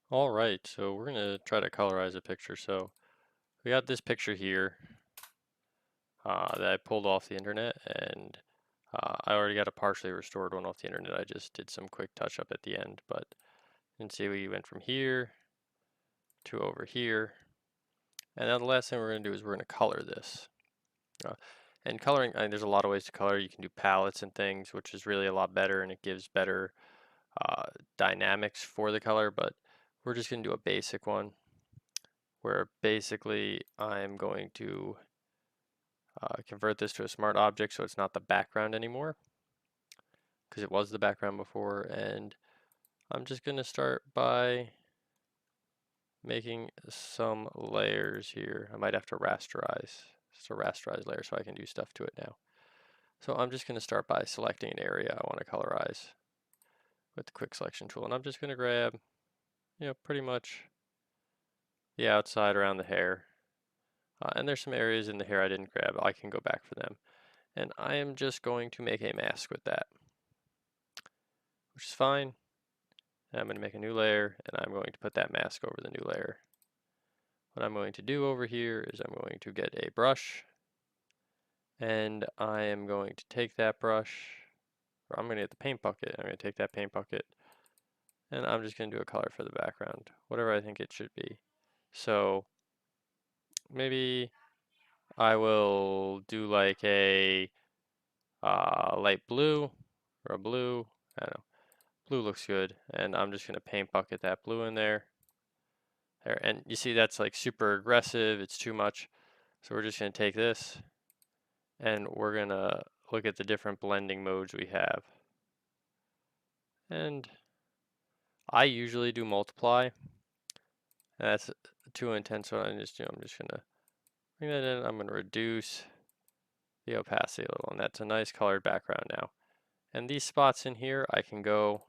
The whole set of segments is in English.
All right, so we're gonna try to colorize a picture. So we got this picture here that I pulled off the internet, and I already got a partially restored one off the internet. I just did some quick touch up at the end, but you can see we went from here to over here. And now the last thing we're gonna do is we're gonna color this. Uh, and coloring, there's a lot of ways to color. You can do palettes and things, which is really a lot better, and it gives better uh, dynamics for the color, but we're just gonna do a basic one where basically I'm going to convert this to a smart object so it's not the background anymore, because it was the background before. And I'm just going to start by making some layers here. I might have to rasterize. It's a rasterized layer so I can do stuff to it now. So I'm just going to start by selecting an area I want to colorize with the quick selection tool. And I'm just going to grab, pretty much the outside around the hair. And there's some areas in the hair I didn't grab. I can go back for them. And I am just going to make a mask with that, which is fine. And I'm going to make a new layer, and I'm going to put that mask over the new layer. What I'm going to do over here is I'm going to get a brush, and I am going to take that brush, or I'm going to get the paint bucket. I'm going to take that paint bucket, and I'm just going to do a color for the background, whatever I think it should be. So maybe I will do like a light blue or a blue. I don't know. Blue looks good, and I'm just going to paint bucket that blue in there. There, and you see that's like super aggressive, it's too much. So we're just going to take this and we're going to look at the different blending modes we have. And I usually do multiply. And that's too intense, so I'm just going to bring that in. I'm going to reduce the opacity a little, and that's a nice colored background now. And these spots in here, I can go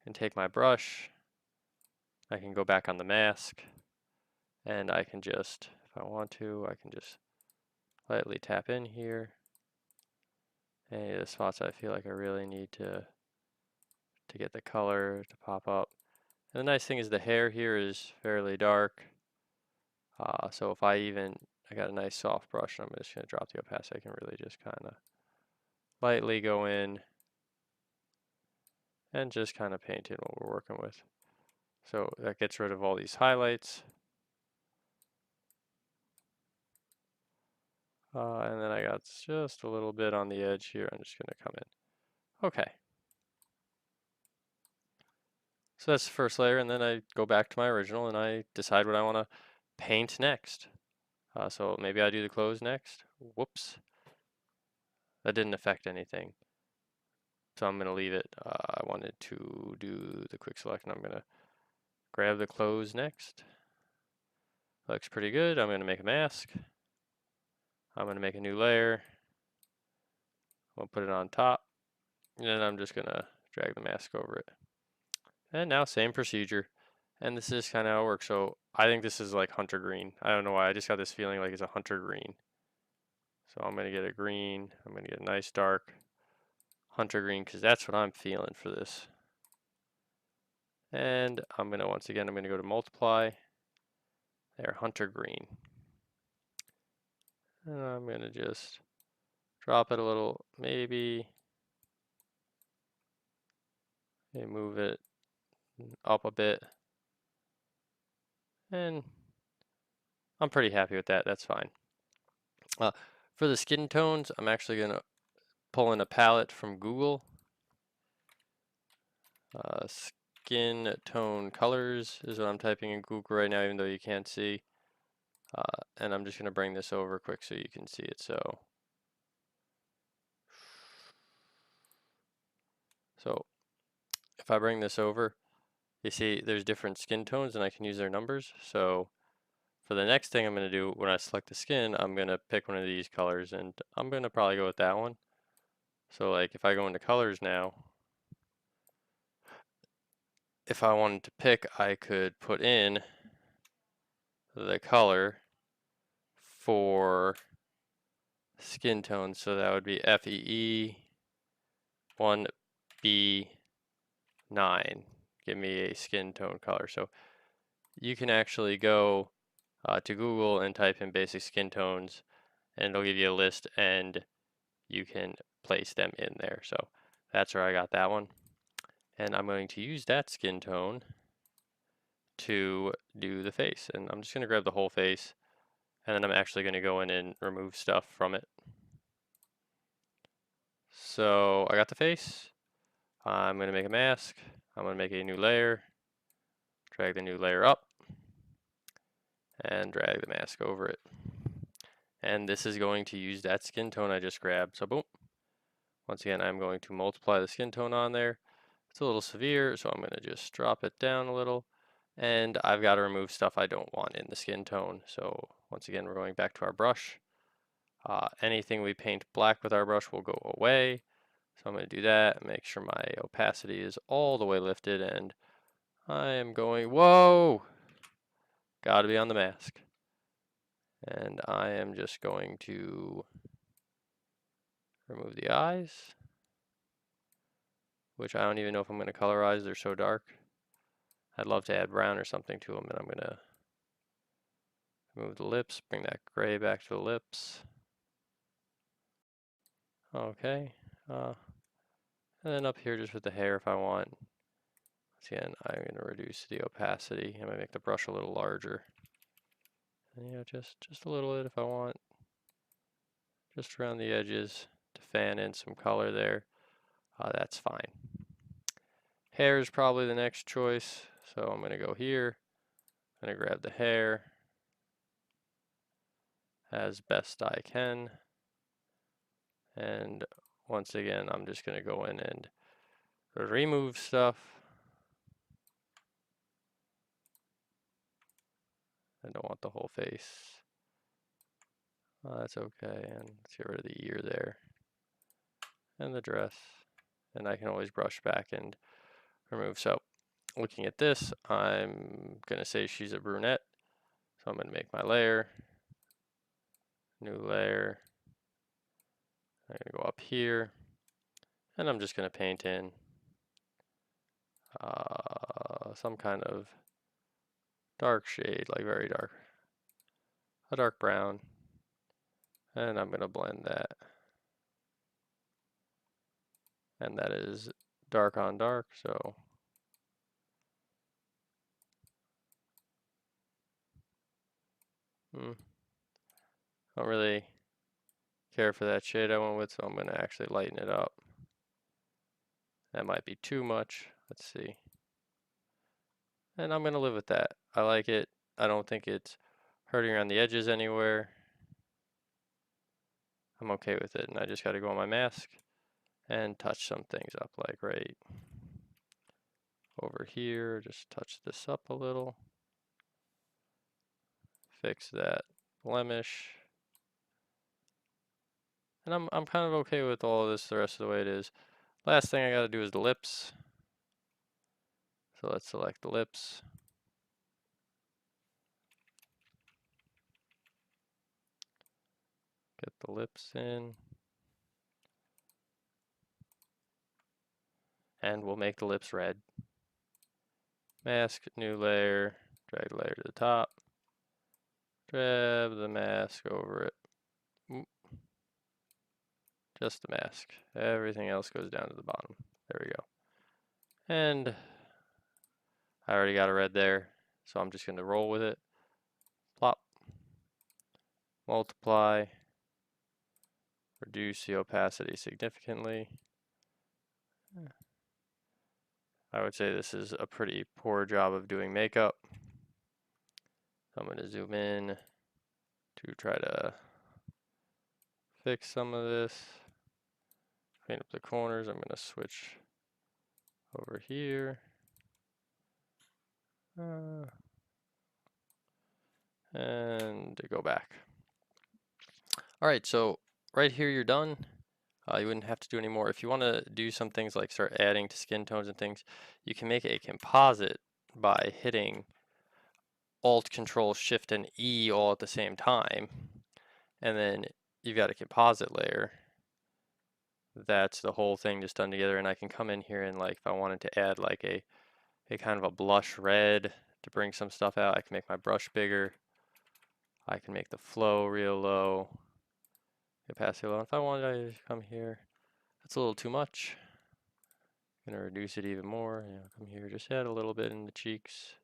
and take my brush, I can go back on the mask, and I can just, if I want to, I can just lightly tap in here. Any of the spots I feel like I really need to get the color to pop up. And the nice thing is the hair here is fairly dark. So if I got a nice soft brush, and I'm just going to drop the opacity. I can really just kind of lightly go in and just kind of paint in what we're working with. So that gets rid of all these highlights. And then I got just a little bit on the edge here. I'm just going to come in. Okay. So that's the first layer, and then I go back to my original and I decide what I want to paint next. So maybe I do the clothes next. Whoops. That didn't affect anything. So I'm going to leave it. I wanted to do the quick select, and I'm going to grab the clothes next. Looks pretty good. I'm going to make a mask. I'm going to make a new layer. I'll put it on top. And then I'm just going to drag the mask over it. And now same procedure. And this is kind of how it works. So I think this is like hunter green. I don't know why. I just got this feeling like it's a hunter green. So I'm going to get a green. I'm going to get a nice dark hunter green because that's what I'm feeling for this. And I'm going to, once again, I'm going to go to multiply. There, hunter green. And I'm going to just drop it a little, maybe move it up a bit. And I'm pretty happy with that. That's fine. For the skin tones, I'm actually going to pull in a palette from Google. Skin tone colors is what I'm typing in Google right now, even though you can't see. And I'm just going to bring this over quick so you can see it. So if I bring this over, you see there's different skin tones and I can use their numbers. So for the next thing I'm going to do, when I select the skin, I'm going to pick one of these colors, and I'm going to probably go with that one. So like if I go into colors now, if I wanted to pick, I could put in the color for skin tone. So that would be FEE 1B9. give me a skin tone color. So you can actually go to Google and type in basic skin tones, and it'll give you a list, and you can place them in there. So that's where I got that one. And I'm going to use that skin tone to do the face. And I'm just going to grab the whole face, and then I'm actually going to go in and remove stuff from it. So I got the face. I'm going to make a mask. I'm going to make a new layer, drag the new layer up, and drag the mask over it. And this is going to use that skin tone I just grabbed. So boom. Once again, I'm going to multiply the skin tone on there. It's a little severe, so I'm going to just drop it down a little. And I've got to remove stuff I don't want in the skin tone. So once again, we're going back to our brush. Anything we paint black with our brush will go away. So I'm going to do that and make sure my opacity is all the way lifted, and I am going, whoa! Gotta be on the mask. And I am just going to remove the eyes, which I don't even know if I'm going to colorize, they're so dark. I'd love to add brown or something to them, and I'm going to remove the lips, bring that gray back to the lips. Okay. And then up here just with the hair if I want. Again, I'm going to reduce the opacity. I'm going to make the brush a little larger. And just a little bit if I want. Just around the edges to fan in some color there. That's fine. Hair is probably the next choice. So I'm going to go here. I'm going to grab the hair as best I can. And once again, I'm just going to go in and remove stuff. I don't want the whole face. That's okay. And let's get rid of the ear there. And the dress. And I can always brush back and remove. So looking at this, I'm going to say she's a brunette. So I'm going to make my layer. New layer. I'm going to go up here. And I'm just going to paint in some kind of dark shade, like very dark. A dark brown. And I'm going to blend that. And that is dark on dark, so don't really care for that shade I went with, so I'm going to actually lighten it up. That might be too much. Let's see. And I'm going to live with that. I like it. I don't think it's hurting around the edges anywhere. I'm okay with it, and I just got to go on my mask and touch some things up, like right over here. Just touch this up a little. Fix that blemish. And I'm kind of okay with all of this the rest of the way it is. Last thing I got to do is the lips. So let's select the lips. Get the lips in. And we'll make the lips red. Mask, new layer, drag the layer to the top. Grab the mask over it. Oop. Just the mask. Everything else goes down to the bottom. There we go. And I already got a red there, so I'm just going to roll with it. Plop. Multiply. Reduce the opacity significantly. I would say this is a pretty poor job of doing makeup. I'm going to zoom in to try to fix some of this. Clean up the corners. I'm going to switch over here. And to go back. All right, so right here you're done. You wouldn't have to do any more. If you want to do some things like start adding to skin tones and things, you can make a composite by hitting Alt, Control, Shift, and E all at the same time. And then you've got a composite layer. That's the whole thing just done together. And I can come in here and, like, if I wanted to add like a a kind of a blush red to bring some stuff out. I can make my brush bigger. I can make the flow real low, opacity low. If I wanted to come here, that's a little too much. I'm gonna reduce it even more. Come here, just add a little bit in the cheeks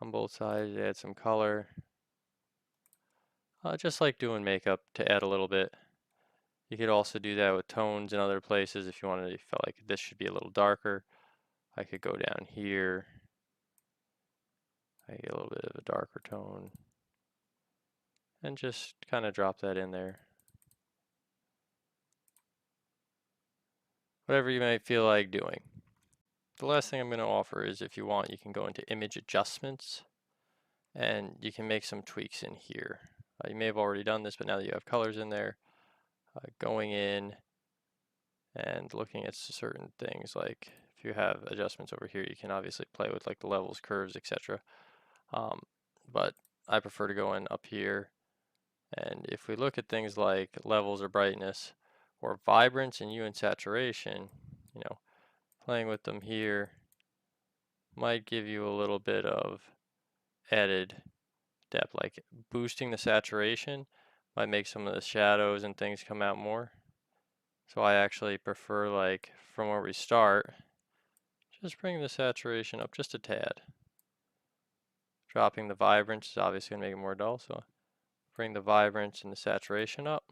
on both sides, add some color. Just like doing makeup, to add a little bit. You could also do that with tones in other places if you wanted. You felt like this should be a little darker. I could go down here. I get a little bit of a darker tone, and just kind of drop that in there. Whatever you might feel like doing. The last thing I'm going to offer is, if you want, you can go into image adjustments and you can make some tweaks in here. You may have already done this, but now that you have colors in there, going in and looking at certain things, like if you have adjustments over here, you can obviously play with like the levels, curves, etc. But I prefer to go in up here, and if we look at things like levels or brightness or vibrance and hue and saturation, playing with them here might give you a little bit of added depth. Like boosting the saturation might make some of the shadows and things come out more. So I actually prefer, like, from where we start, just bring the saturation up just a tad. Dropping the vibrance is obviously going to make it more dull, so bring the vibrance and the saturation up.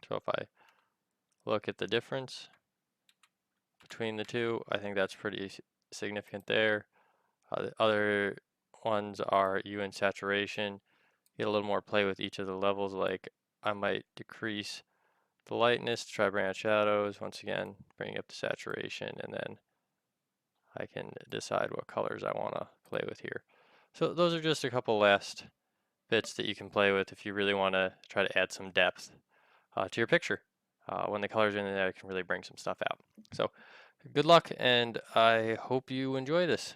So if I look at the difference between the two, I think that's pretty significant there. The other ones are hue and saturation. Get a little more play with each of the levels, like I might decrease the lightness to try to bring out shadows. Once again, bring up the saturation, and then I can decide what colors I want to play with here. So those are just a couple last bits that you can play with if you really want to try to add some depth to your picture. When the colors are in there, it can really bring some stuff out. So good luck, and I hope you enjoy this.